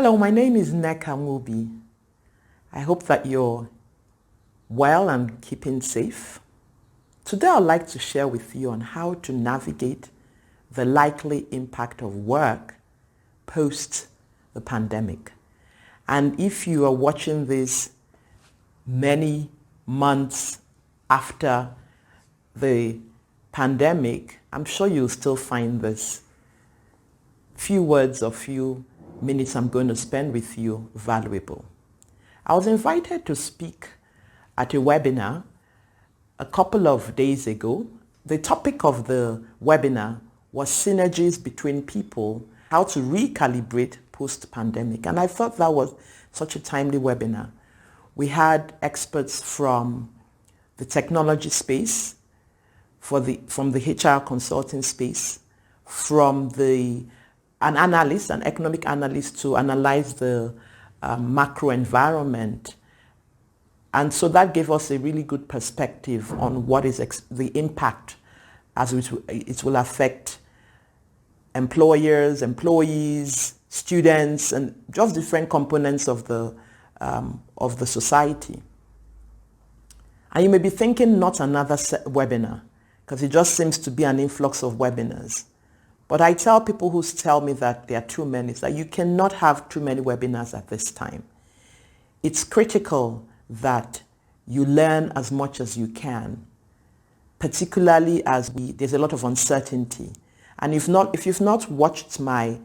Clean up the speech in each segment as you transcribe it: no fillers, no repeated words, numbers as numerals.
Hello, my name is Neka Mubi. I hope that you're well and keeping safe. Today I'd like to share with you on how to navigate the likely impact of work post the pandemic. And if you are watching this many months after the pandemic, I'm sure you'll still find this few words or few minutes I'm going to spend with you valuable. I was invited to speak at a webinar a couple of days ago. The topic of the webinar was synergies between people, how to recalibrate post-pandemic. And I thought that was such a timely webinar. We had experts from the technology space, from the HR consulting space, from an analyst, an economic analyst, to analyze the macro environment. And so that gave us a really good perspective on what is the impact as it will affect employers, employees, students, and just different components of the society. And you may be thinking, not another webinar, because it just seems to be an influx of webinars. But I tell people who tell me that there are too many, that you cannot have too many webinars at this time. It's critical that you learn as much as you can, particularly as there's a lot of uncertainty. And if you've not watched my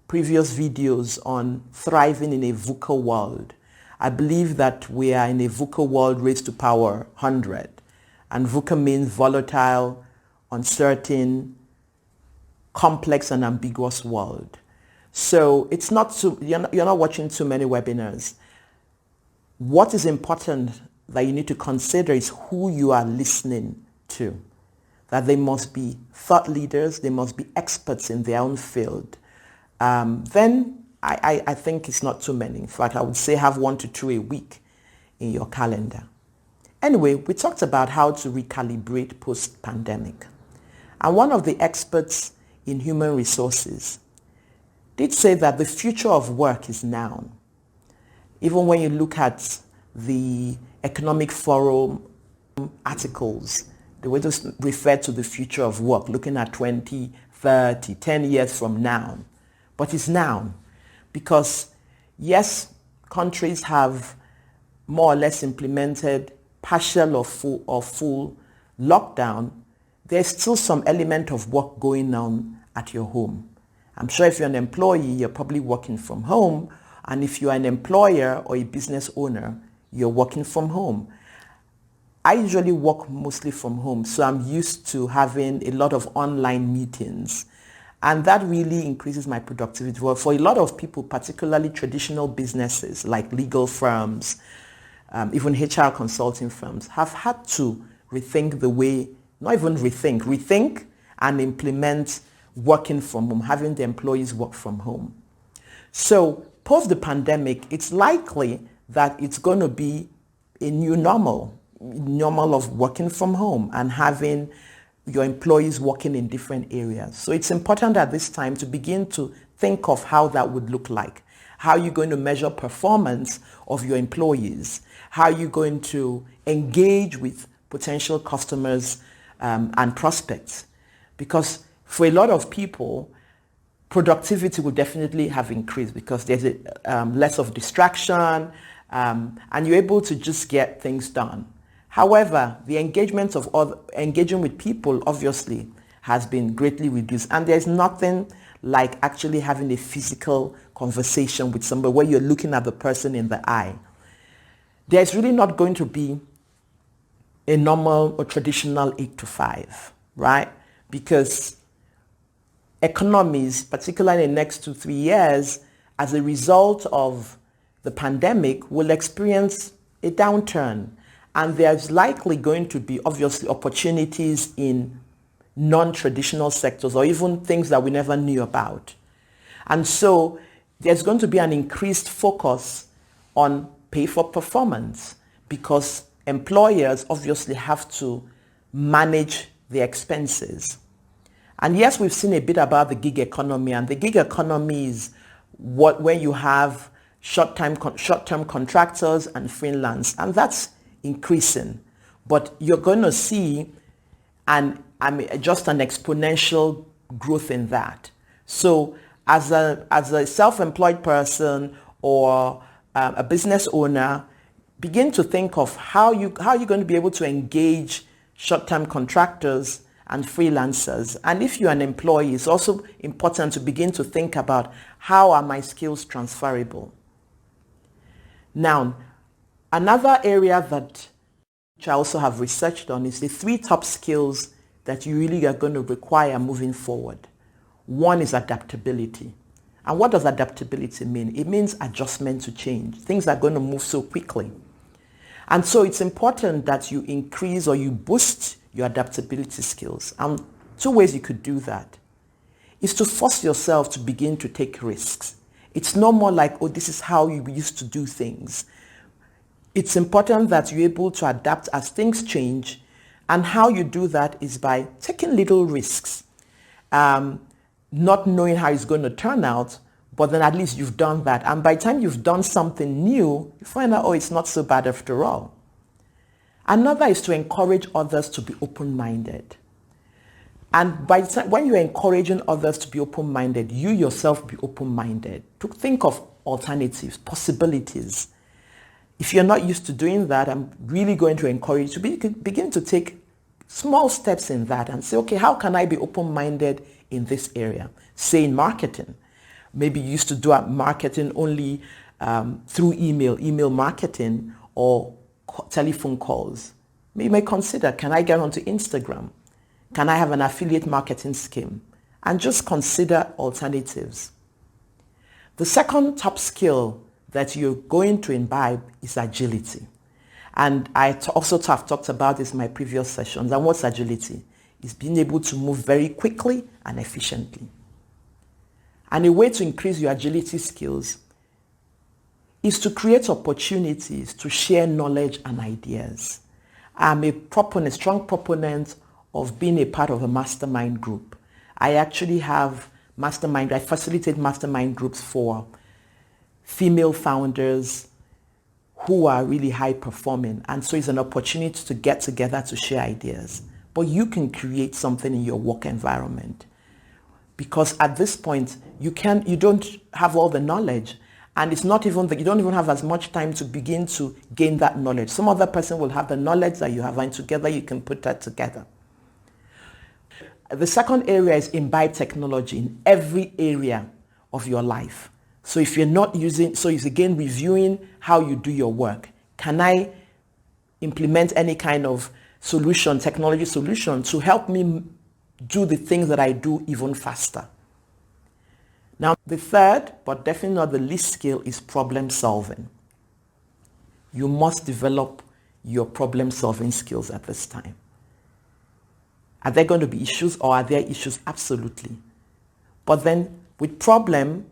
previous videos on thriving in a VUCA world, I believe that we are in a VUCA world raised to power 100. And VUCA means volatile, uncertain, complex and ambiguous world. So it's not you're not watching too many webinars. What is important that you need to consider is who you are listening to. That they must be thought leaders, they must be experts in their own field. Then I think it's not too many. In fact, I would say have 1 to 2 a week in your calendar. Anyway, we talked about how to recalibrate post-pandemic. And one of the experts in human resources did say that the future of work is now. Even when you look at the Economic Forum articles, they will just refer to the future of work, looking at 20, 30, 10 years from now. But it's now. Because yes, countries have more or less implemented partial or full lockdown. There's still some element of work going on at your home. I'm sure if you're an employee, you're probably working from home. And if you're an employer or a business owner, you're working from home. I usually work mostly from home, so I'm used to having a lot of online meetings. And that really increases my productivity. Well, for a lot of people, particularly traditional businesses like legal firms, even HR consulting firms, have had to rethink the way, not even rethink and implement working from home, having the employees work from home. So post the pandemic, it's likely that it's going to be a new normal of working from home and having your employees working in different areas. So it's important at this time to begin to think of how that would look like. How are you going to measure performance of your employees? How are you going to engage with potential customers and prospects? Because for a lot of people, productivity will definitely have increased because there's less of distraction and you're able to just get things done. However, the engaging with people obviously has been greatly reduced, and there's nothing like actually having a physical conversation with somebody where you're looking at the person in the eye. There's really not going to be a normal or traditional 8 to 5, right? Because economies, particularly in the next 2-3 years, as a result of the pandemic, will experience a downturn. And there's likely going to be, obviously, opportunities in non-traditional sectors or even things that we never knew about. And so there's going to be an increased focus on pay for performance because employers obviously have to manage their expenses. And yes, we've seen a bit about the gig economy, and the gig economy is when you have short-term contractors and freelance, and that's increasing. But you're going to see just an exponential growth in that. So as a self-employed person or a business owner, begin to think of how you're going to be able to engage short-term contractors and freelancers. And if you're an employee, it's also important to begin to think about, how are my skills transferable? Now, another area that which I also have researched on is the 3 top skills that you really are going to require moving forward. One is adaptability. And what does adaptability mean? It means adjustment to change. Things are going to move so quickly. And so it's important that you increase or you boost your adaptability skills. And 2 ways you could do that is to force yourself to begin to take risks. It's no more like, oh, this is how you used to do things. It's important that you're able to adapt as things change. And how you do that is by taking little risks, not knowing how it's going to turn out, but then at least you've done that. And by the time you've done something new, you find out, oh, it's not so bad after all. Another is to encourage others to be open-minded. And by the time, when you're encouraging others to be open-minded, you yourself be open-minded, to think of alternatives, possibilities. If you're not used to doing that, I'm really going to encourage you to begin to take small steps in that and say, okay, how can I be open-minded in this area? Say in marketing. Maybe you used to do marketing only through email marketing or telephone calls. You may consider, can I get onto Instagram? Can I have an affiliate marketing scheme? And just consider alternatives. The second top skill that you're going to imbibe is agility. And I also have talked about this in my previous sessions. And what's agility? It's being able to move very quickly and efficiently. And a way to increase your agility skills is to create opportunities to share knowledge and ideas. I'm a strong proponent of being a part of a mastermind group. I actually have I facilitate mastermind groups for female founders who are really high performing. And so it's an opportunity to get together to share ideas. But you can create something in your work environment. Because at this point, you don't have all the knowledge. And it's not even that you don't even have as much time to begin to gain that knowledge. Some other person will have the knowledge that you have, and together you can put that together. The second area is imbibe technology in every area of your life. So if you're not using, so it's again reviewing how you do your work. Can I implement any kind of solution, technology solution, to help me do the things that I do even faster? Now, the third, but definitely not the least skill, is problem solving. You must develop your problem solving skills at this time. Are there going to be issues, or are there issues? Absolutely. But then with problem,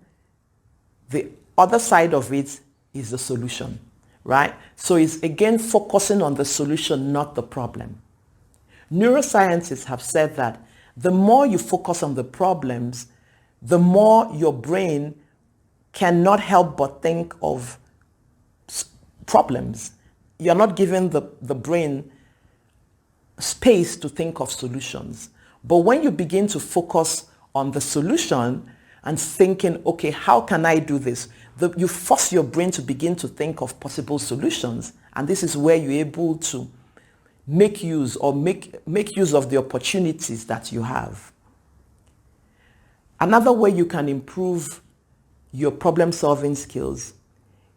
the other side of it is the solution, right? So it's again focusing on the solution, not the problem. Neuroscientists have said that the more you focus on the problems, the more your brain cannot help but think of problems. You're not giving the brain space to think of solutions. But when you begin to focus on the solution and thinking, okay, how can I do this? You force your brain to begin to think of possible solutions. And this is where you're able to make use of the opportunities that you have. Another way you can improve your problem-solving skills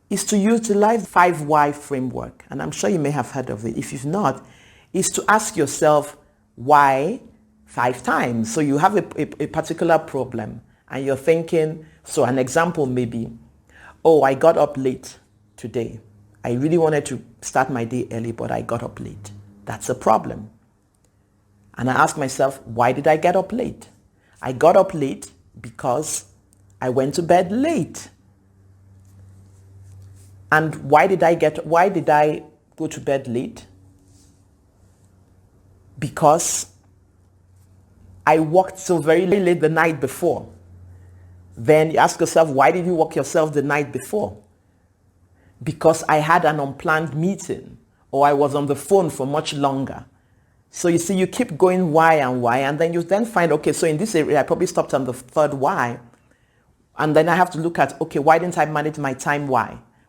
is to utilize 5 why framework. And I'm sure you may have heard of it. If you've not, is to ask yourself why 5 times. So you have a particular problem and you're thinking, so an example may be, oh, I got up late today. I really wanted to start my day early, but I got up late. That's a problem. And I ask myself, why did I get up late? I got up late because I went to bed late. And why did I go to bed late? Because I worked so very late the night before. Then you ask yourself, why did you work yourself the night before? Because I had an unplanned meeting, or I was on the phone for much longer. So you see, you keep going why, and then you then find, okay, so in this area, I probably stopped on the third why. And then I have to look at, okay, why didn't I manage my time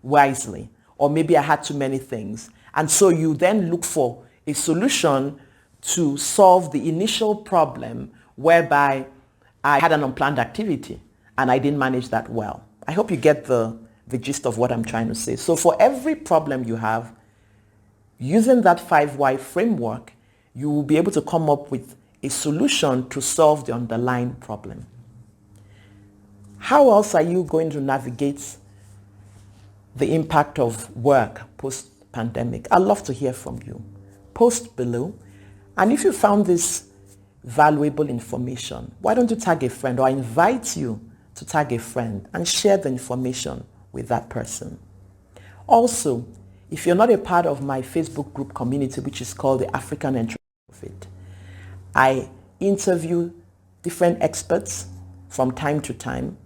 wisely? Or maybe I had too many things. And so you then look for a solution to solve the initial problem whereby I had an unplanned activity and I didn't manage that well. I hope you get the gist of what I'm trying to say. So for every problem you have, using that 5 why framework, you will be able to come up with a solution to solve the underlying problem. How else are you going to navigate the impact of work post-pandemic? I'd love to hear from you. Post below. And if you found this valuable information, why don't you tag a friend, or I invite you to tag a friend and share the information with that person. Also, if you're not a part of my Facebook group community, which is called the African Entrepreneur Profit, I interview different experts from time to time,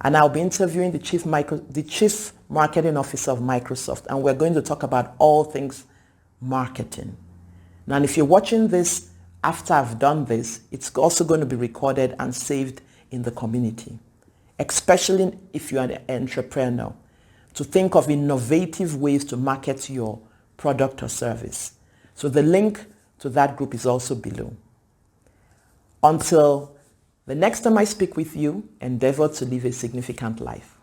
and I'll be interviewing the chief marketing officer of Microsoft, and we're going to talk about all things marketing. Now, if you're watching this after I've done this, it's also going to be recorded and saved in the community, especially if you're an entrepreneur, to think of innovative ways to market your product or service. So the link to that group is also below. Until the next time I speak with you, endeavor to live a significant life.